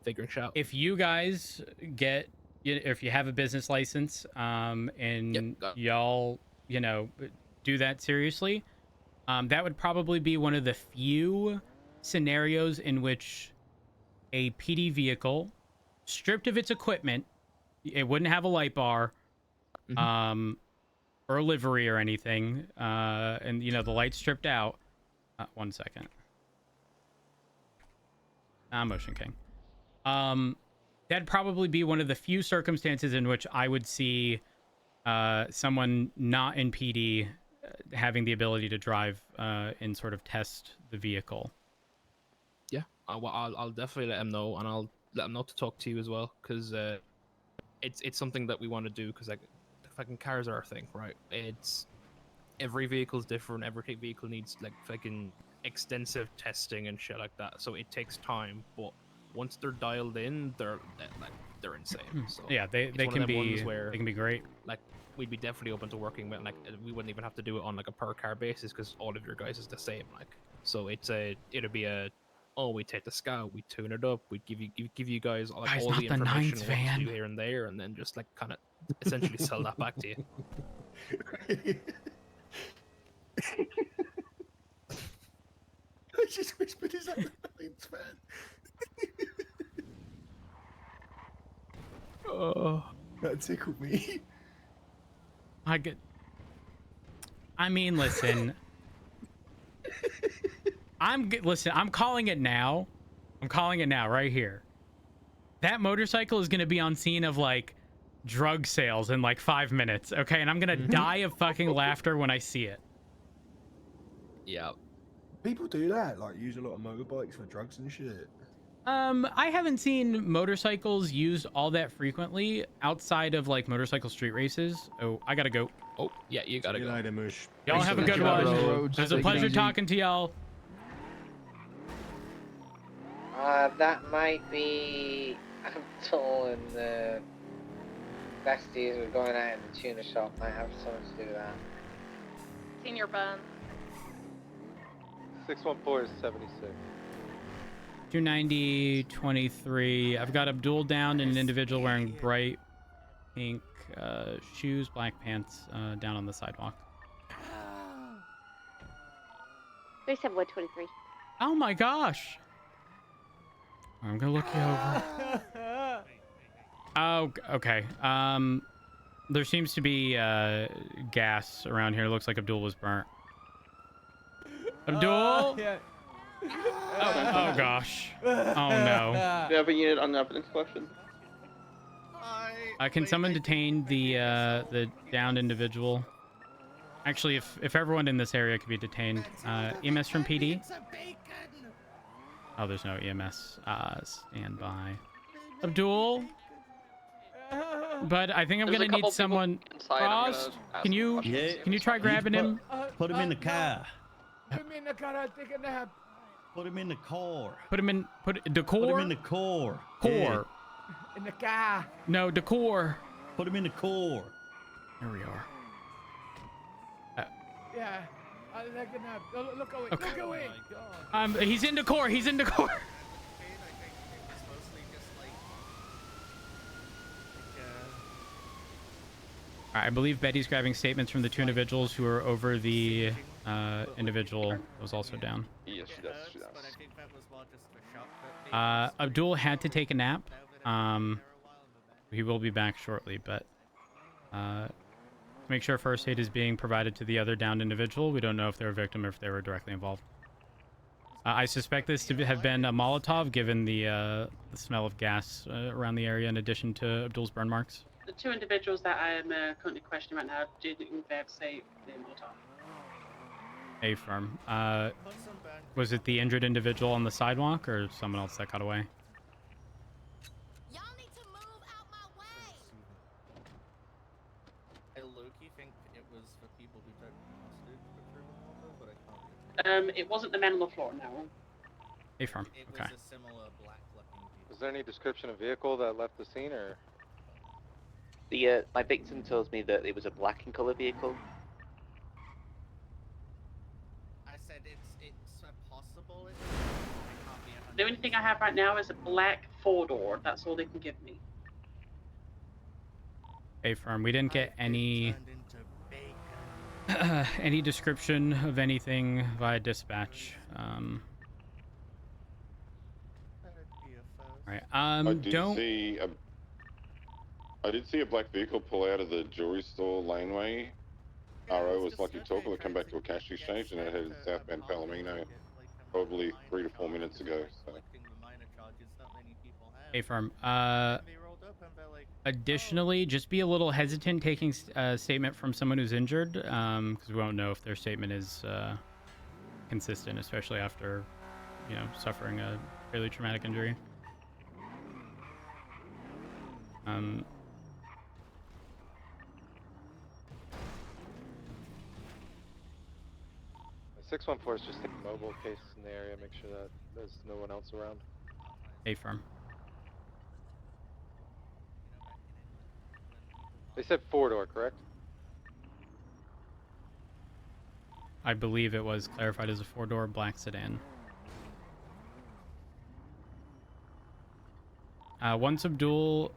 figuring shit out. If you guys if you have a business license, and y'all, do that seriously, that would probably be one of the few scenarios in which a PD vehicle, stripped of its equipment, it wouldn't have a light bar, or a livery or anything, and the lights stripped out. 1 second. Motion King. That'd probably be one of the few circumstances in which I would see someone not in PD having the ability to drive and sort of test the vehicle. Yeah, I'll definitely let him know, and I'll let him know to talk to you as well, because it's something that we want to do, because like fucking cars are our thing, right? It's every vehicle's different. Every vehicle needs like fucking extensive testing and shit like that, so it takes time, but once they're dialed in, they're insane. So yeah, they can be great. Like we'd be definitely open to working with, like we wouldn't even have to do it on like a per car basis, because all of your guys is the same. Like, so it'd be we take the Scout, we tune it up, we give you guys like Guys, all not the the information ninth what to van. do here and there, and then just like kind of essentially sell that back to you. I just whispered, is that the Lions fan? Oh, That tickled me. I mean, listen. I'm calling it now. I'm calling it now, right here. That motorcycle is going to be on scene of like drug sales in like 5 minutes, okay? And I'm going to die of fucking laughter when I see it. Yeah. People do that, like use a lot of motorbikes for drugs and shit. I haven't seen motorcycles used all that frequently outside of like motorcycle street races. Oh, I gotta go. Oh, yeah, you gotta go. Later, Mush. Y'all have a good one. It was a pleasure talking to y'all. That might be Abdul and the besties were going out in the tuna shop. Might have something to do with that. Senior bun. 614 is 76. 290, 23. I've got Abdul down and an individual wearing bright pink shoes, black pants, down on the sidewalk. 37123. Oh my gosh! I'm gonna look you over. Oh, okay. There seems to be gas around here. Looks like Abdul was burnt. Abdul? Yeah. Oh gosh. Oh no. Do you have a unit on evidence collection? Can someone detain the downed individual? Actually, if everyone in this area could be detained. EMS from PD? Oh, there's no EMS. Stand by. Abdul? But I think I'm gonna need someone. Frost, can you try grabbing him? Put him in the car. Put me in the car. I'll take a nap. Put him in the car. Put him in the core. Put him in the core. Core. In the car. No, the core. Put him in the core. There we are. Yeah. I'll take a nap. Look away. Okay. Look away. He's in the core. He's in the core. I believe Betty's grabbing statements from the two individuals who are over the individual that was also down. Yes, she does. She does. Abdul had to take a nap. He will be back shortly, but to make sure first aid is being provided to the other downed individual. We don't know if they're a victim or if they were directly involved. I suspect this to have been a Molotov, given the smell of gas around the area, in addition to Abdul's burn marks. The two individuals that I am currently questioning right now did in fact say the Molotov. Affirm. Was it the injured individual on the sidewalk or someone else that got away? Y'all need to move out my way. I low-key think it was the people who took hostage for Curvyelephant, but I can't. It wasn't the man on the floor, no. Affirm. It was Okay. a similar black-looking vehicle. Was there any description of vehicle that left the scene, or? My victim tells me that it was a black in color vehicle. I said it's possible. I can't be 100%. The only thing I have right now is a black 4-door. That's all they can give me. Affirm. We didn't get any any description of anything via dispatch. All right. I did see a black vehicle pull out of the jewelry store laneway. RO was lucky talk, will come back to a cash exchange, and it headed southbound Palomino probably 3 to 4 minutes ago. So. Affirm. Additionally, just be a little hesitant taking a statement from someone who's injured, because we won't know if their statement is consistent, especially after, suffering a fairly traumatic injury. 614 is just a mobile case in the area. Make sure that there's no one else around. Affirm. They said 4-door, correct? I believe it was clarified as a 4-door black sedan. Once Abdul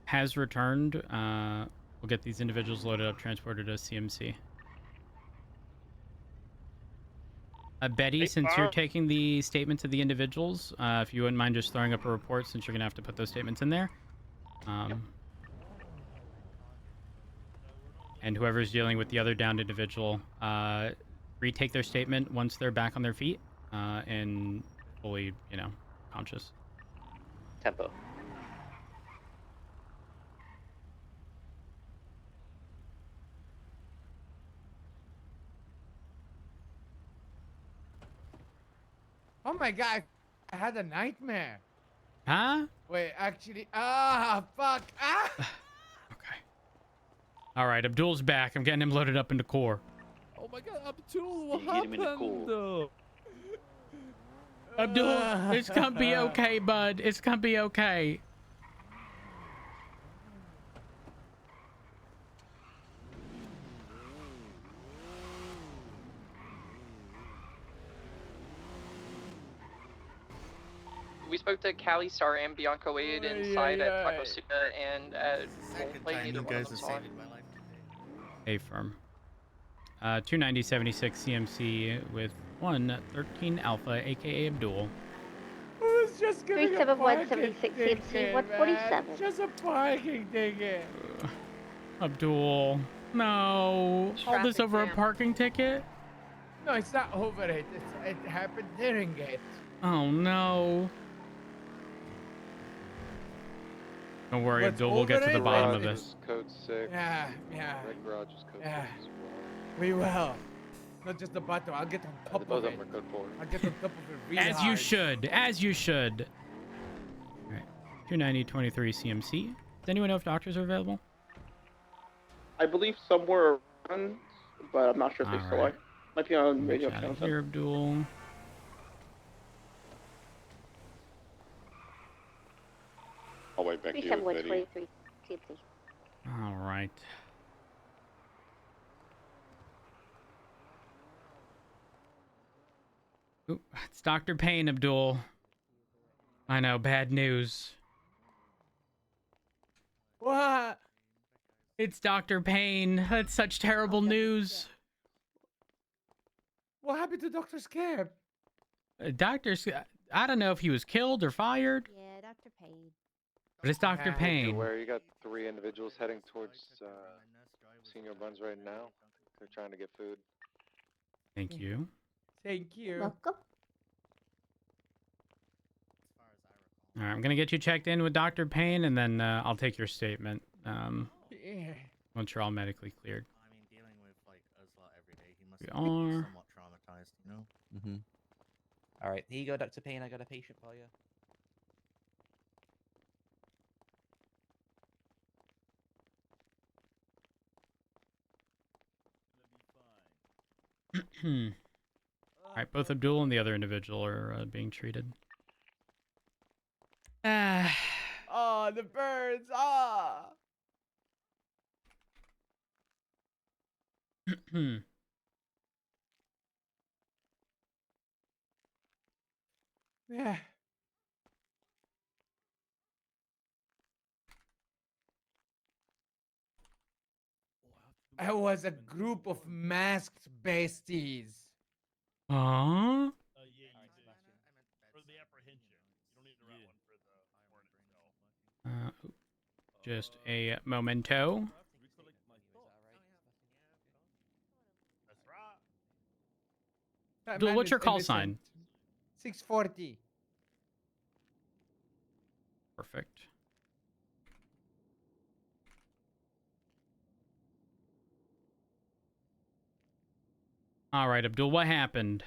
has returned, we'll get these individuals loaded up, transported to CMC. Betty, since you're taking the statements of the individuals, if you wouldn't mind just throwing up a report, since you're going to have to put those statements in there. And whoever's dealing with the other downed individual, retake their statement once they're back on their feet and fully, conscious. Tempo. Oh my god, I had a nightmare. Huh? Wait, actually, fuck. Okay. All right, Abdul's back. I'm getting him loaded up into core. Oh my god, Abdul, what You get him in the happened? Abdul, it's gonna be okay, bud. It's gonna be okay. We spoke to Callie, Star, and Bianca Wade inside at Taco Suka, and Second like time neither you one of guys them are saw it. saving my life today. A firm. 290.76 CMC with 113 Alpha, aka Abdul. Who's just giving a parking 37176 ticket, CMC, man? 147. Just a parking ticket. Abdul. No. All this Traffic over a jam. parking ticket? No, it's not over it. It happened during it. Oh no. Don't worry, What's Abdul. We'll get to over the it? bottom of Garage this. is code 6. Yeah. Red garage is code Yeah. 6 as well. We will. Not just the bottom. I'll get on top Both of of it. them are code 4. I'll get on top of it real As you hard. should. As you should. All right. 290.23 CMC. Does anyone know if doctors are available? I believe somewhere around, but I'm not sure if they still are. Might be on radio Chat channel. here, Abdul. I'll wait back here with Betty. 37123 CMC. All right. Ooh, it's Dr. Payne, Abdul. I know, bad news. What? It's Dr. Payne. That's such terrible news. What happened to Dr. Scab? I don't know if he was killed or fired, Yeah, Dr. Payne. but it's Dr. Payne. Where you got 3 individuals heading towards Senior Buns right now. They're trying to get food. Thank you. Thank you. Welcome. All right, I'm gonna get you checked in with Dr. Payne, and then I'll take your statement. Yeah. Once you're all medically cleared. I mean, dealing with like Uzla every day, he must We be are. somewhat traumatized, you know. Mm-hmm. All right, here you go, Dr. Payne. I got a patient for you. All right, both Abdul and the other individual are being treated. Ah. Oh, the birds. Ah. Yeah. I was a group of masked besties. Huh? Just a momento. That Abdul, man what's is your call innocent. sign? 640. Perfect. All right, Abdul, what happened?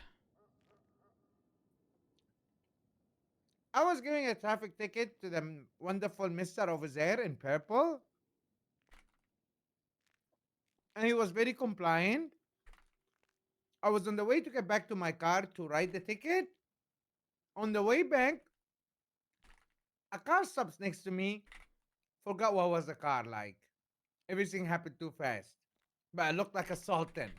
I was giving a traffic ticket to the wonderful mister over there in purple. And he was very compliant. I was on the way to get back to my car to write the ticket. On the way back, a car stops next to me. Forgot what was the car like. Everything happened too fast. But I looked like a sultan.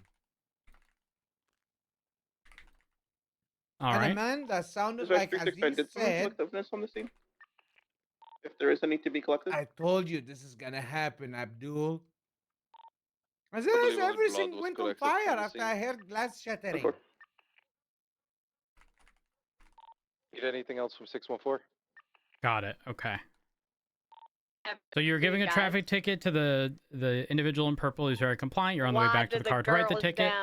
All and right. a man that sounded Is there like, as 369? you Did someone said, collect evidence on the scene? If there is any to be collected? I told you this is gonna happen, Abdul. As I soon believe as only everything blood was went on collected fire from the after scene. I heard glass shattering. Report. Need anything else from 614? Got it. Okay. So you're giving a traffic ticket to the individual in purple who's very compliant. You're on the way back to the car to write the ticket.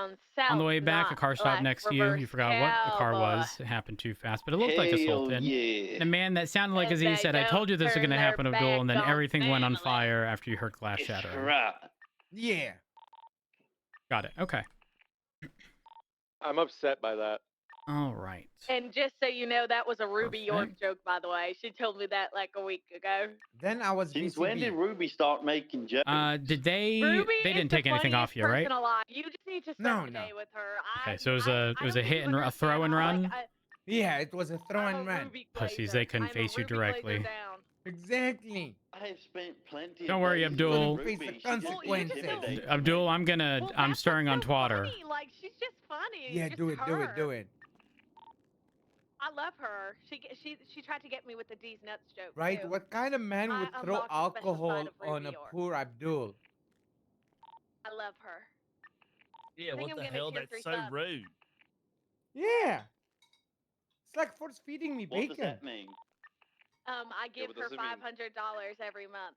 On the way back, a car stopped next to you. You forgot what the car was. It happened too fast, but it looked like a Sultan. Yeah. The man that sounded like Aziz said, "I told you this was going to happen, Abdul," and then everything went on fire after you heard glass shattering. Right. Yeah. Got it. Okay. I'm upset by that. All right. And just so you know, that was a Ruby York Perfect. joke, by the way. She told me that like a week ago. Then I was Since VCB. when did Ruby start making jokes? Did they? Ruby They is didn't the take anything off funniest you, right? person alive. You just need to spend No, the no. day with her. Okay, so it was a hit and a throw and run. Yeah, it was a throw and run. Pussies, they couldn't face you directly. Exactly. I have spent plenty. Don't of worry, days Abdul. with Ruby. Face the She didn't consequences. intimidate me. Abdul, I'm stirring on Twatter. Like she's just funny. Yeah, just do it, her. do it, do it. I love her. She tried to get me with the D's nuts joke. Right? Too. What kind of man I would throw unlocked a special alcohol side of on a Ruby Orr. poor Abdul? I love her. Yeah, I think what I'm the gonna hell? tier That's 3 so subs. rude. Yeah. It's like force feeding me What bacon. does that mean? I give what her does it mean? $500 every month.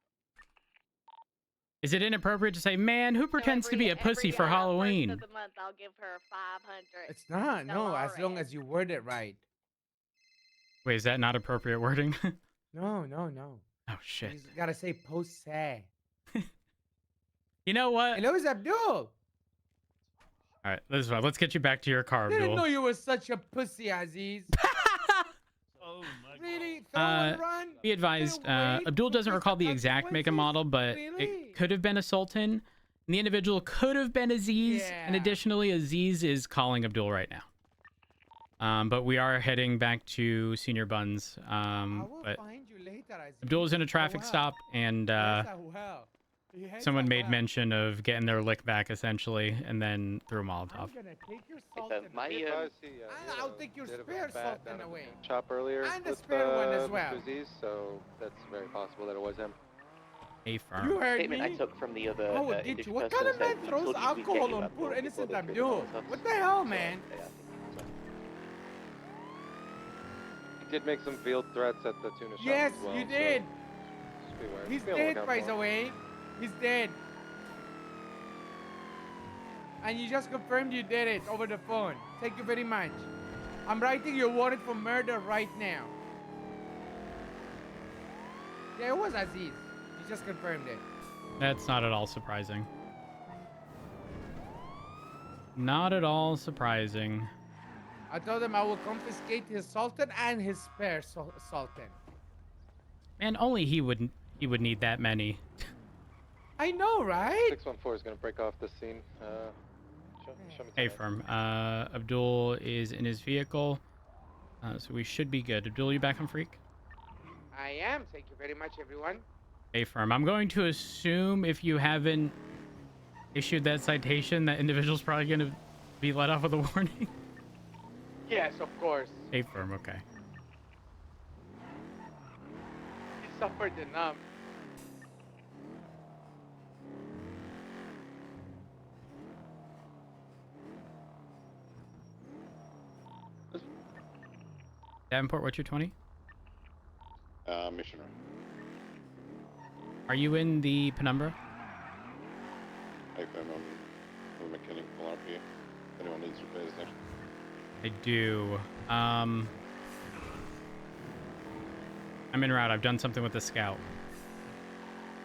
Is it inappropriate to say, man, who pretends to be a pussy for Halloween? First of the month, I'll give her 500. It's not. No, as long as you word it right. Wait, is that not appropriate wording? No. Oh, shit. You just gotta say posse. You know what? Hello, it's Abdul. All right, this is fine. Let's get you back to your car, Didn't Abdul. know you were such a pussy, Aziz. Oh my Really? Throw and run? Be advised, Abdul doesn't recall the exact make and model, but it could have been a Sultan. And the individual could have been Aziz. Yeah. And additionally, Aziz is calling Abdul right now. But we are heading back to Senior Buns. I will But find you later, Aziz. Abdul is in a traffic Oh, wow. stop, and Yes, I will. Yes, someone I made will. mention of getting their lick back, essentially, and then threw a I'm Molotov. gonna take your Sultan My away. And I'll take your did a spare bat Sultan down at the away. shop earlier And the with, spare one as well. Koozies, so that's very possible that it was him. A firm. You heard Statement me? I took from the other. Oh, did individual you? What person kind of said, man "We throws told you we'd get alcohol you on Abdul poor before innocent they threw the Abdul? Molotovs." What the hell, man? Yeah. He did make some field threats at the tuna shop Yes, as well. you so did. just be aware. He's Be on the dead, lookout by for the him. way. He's dead. And you just confirmed you did it over the phone. Thank you very much. I'm writing your warrant for murder right now. Yeah, it was Aziz. You just confirmed it. That's not at all surprising. Not at all surprising. I told him I will confiscate his Sultan and his spare Sultan. Man, only he would need that many. I know, right? 614 is going to break off the scene. Show me Hey, 10. firm. Abdul is in his vehicle, so we should be good. Abdul, you back on Freak? I am. Thank you very much, everyone. Hey, firm. I'm going to assume if you haven't issued that citation, that individual's probably going to be let off with a warning. Yes, of course. Hey, firm. Okay. He suffered enough. Davenport, what's your 20? Missionary. Are you in the penumbra? Hey, fam, I'm a mechanic pull up here. If anyone needs repairs there. I do. I'm en route. I've done something with the scout.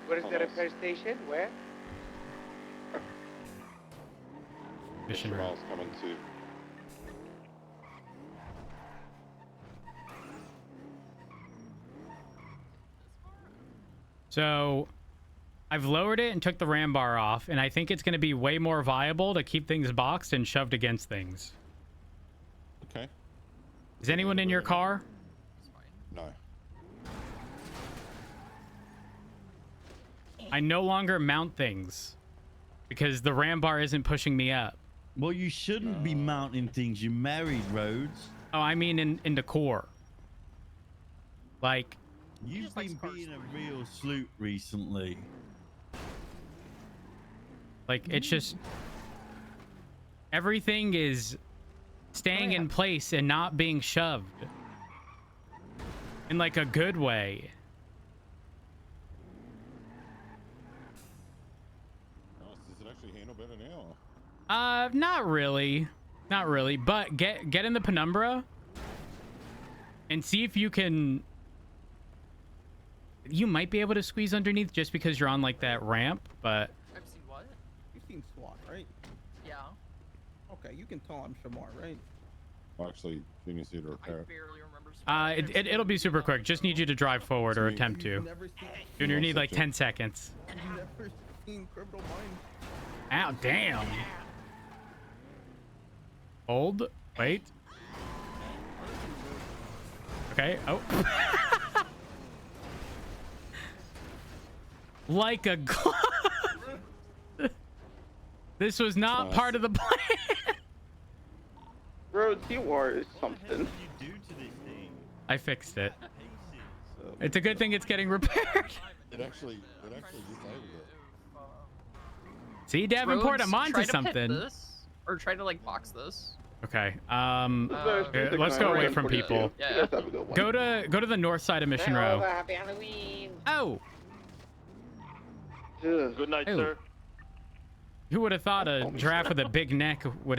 Where is the repair station? Where? Mission Mr. route. Miles coming to. So I've lowered it and took the ram bar off, and I think it's going to be way more viable to keep things boxed and shoved against things. Okay. Is anyone in your car? No. I no longer mount things because the ram bar isn't pushing me up. Well, you shouldn't be mounting things. You're married, Rhodes. Oh, I mean in the core. Like, You've been being a real sloot recently. like it's just everything is staying in place and not being shoved in like a good way. Does it actually handle better now? Not really. Not really. But get in the penumbra and see if you can. You might be able to squeeze underneath just because you're on like that ramp, but I've seen what? You've seen SWAT, right? Yeah. Okay, you can tell I'm Shamar, right? Well, actually, you need to repair it. Barely remember. it'll be super quick. Just need you to drive forward or attempt to. Junior, need like 10 seconds. You've never seen Criminal Minds. Ow, damn. Hold. Wait. Okay. Oh. Like a glove. This was not part of the plan. Rhodes, you are something. What did you do to this I fixed it. It's a good thing it's getting repaired. It actually disabled it. See, Davenport, Rhodes, I'm onto try to pit something. this, or try to like box this. Okay. Here, let's go away from people. Yeah. Go to the north side of Mission Row. Happy Halloween. Oh. Good night, Ooh. sir. Who would have thought a giraffe with a big neck would